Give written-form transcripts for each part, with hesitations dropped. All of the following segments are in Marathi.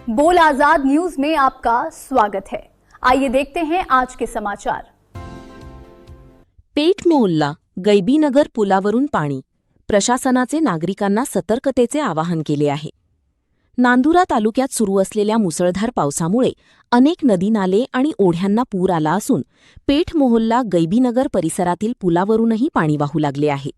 बोल आजाद न्यूज में आपका स्वागत है। आइए देखते हैं आज के समाचार। पेठ मोहल्ला गैबीनगर पुलावरून पाणी, प्रशासनाचे नागरिकांना सतर्कतेचे आवाहन केले आहे। नांदुरा तालुक्यात सुरू असलेल्या मुसळधार पावसामुळे अनेक नदी नाले आणि ओढ्यांना पूर आला असून पेठ मोहल्ला गैबीनगर परिसरातील पुलावरूनही पाणी वाहू लागले आहे।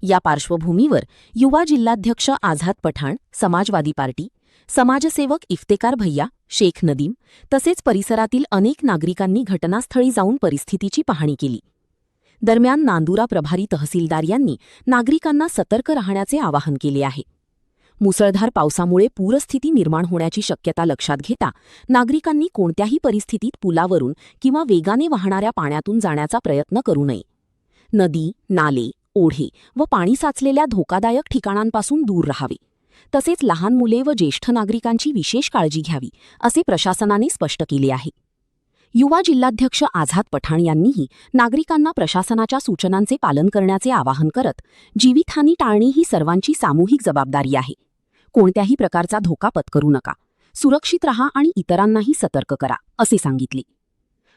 या पार्श्वभूमीवर युवा जिल्हाध्यक्ष आझाद पठाण, समाजवादी पार्टी, समाजसेवक इफ्तेकार भैया, शेख नदीम तसेच परिसरातील अनेक नागरिकांनी घटनास्थळी जाऊन परिस्थितीची पाहणी केली। दरम्यान नांदुरा प्रभारी तहसीलदार यांनी नागरिकांना सतर्क राहण्याचे आवाहन केले आहे। मुसळधार पावसामुळे पूरस्थिती निर्माण होण्याची शक्यता लक्षात घेता नागरिकांनी कोणत्याही परिस्थितीत पुलावरून किंवा वेगाने वाहणाऱ्या पाण्यातून जाण्याचा प्रयत्न करू नये। नदी, नाले, ओढे व पाणी साचलेल्या धोकादायक ठिकाणांपासून दूर राहावे, तसेच लहान मुले व ज्येष्ठ नागरिकांची विशेष काळजी घ्यावी असे प्रशासनाने स्पष्ट केले आहे। युवा जिल्हाध्यक्ष आझाद पठाण यांनीही नागरिकांना प्रशासनाच्या सूचनांचे पालन करण्याचे आवाहन करत जीवितहानी टाळणे ही सर्वांची सामूहिक जबाबदारी आहे। कोणत्याही प्रकारचा धोका पत्करू नका, सुरक्षित रहा आणि इतरांनाही सतर्क करा असे सांगितले।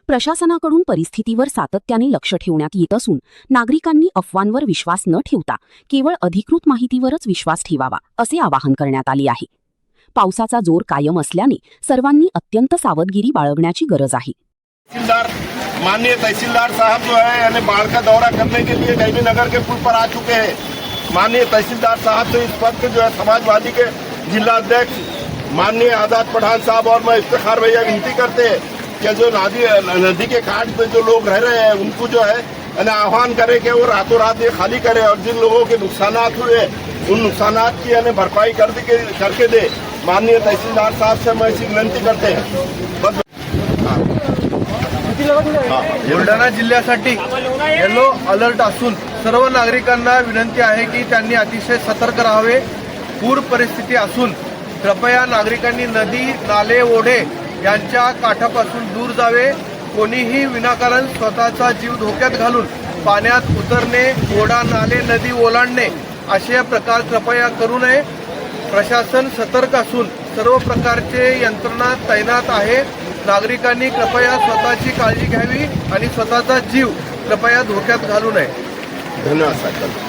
प्रशासनाकडून परिस्थितीवर सातत्याने लक्ष ठेवण्यात येत असून नागरिकांनी अफवांवर विश्वास न ठेवता केवळ अधिकृत माहितीवरच विश्वास ठेवावा असे आवाहन करण्यात आले आहे। पावसाचा जोर कायम असल्याने सर्वांनी अत्यंत सावधगिरी बाळगण्याची गरज आहे। माननीय तहसीलदार साहब जो है यानी बाढ़ का दौरा करने के लिए गैबीनगर के पुल पर आ चुके हैं। माननीय तहसीलदार साहब से इस वक्त जो है समाजवादी के जिलाध्यक्ष माननीय आजाद पठान साहब और मैं इफ्तेखार भैया विनती करते हैं कि जो नदी के घाट पे जो लोग रह रहे हैं उनको जो है आह्वान करे कि वो रातों रात ये खाली करे और जिन लोगों के नुकसानात हुए उन नुकसानात की भरपाई करके दे। माननीय तहसीलदार साहब से मैं इसी विनंती करते हैं। बुलढाणा जिल्ह्यासाठी येलो अलर्ट असून सर्व नागरिकांना विनंती आहे की त्यांनी अतिशय सतर्क राहावे। पूर परिस्थिती असून कृपया नागरिकांनी नदी, नाले, ओढे यांच्या काठापासून दूर जावे। कोणीही विनाकारण स्वतःचा जीव धोक्यात घालून पाण्यात उतरणे, ओढा, नाले, नदी ओलांडणे असे प्रकार कृपया करू नये। प्रशासन सतर्क असून सर्व प्रकारचे यंत्रणा तैनात आहे। नागरिकांनी कृपया स्वतःची काळजी घ्यावी आणि स्वतःचा जीव कृपया धोक्यात घालू नये। धन्यवाद साहेब।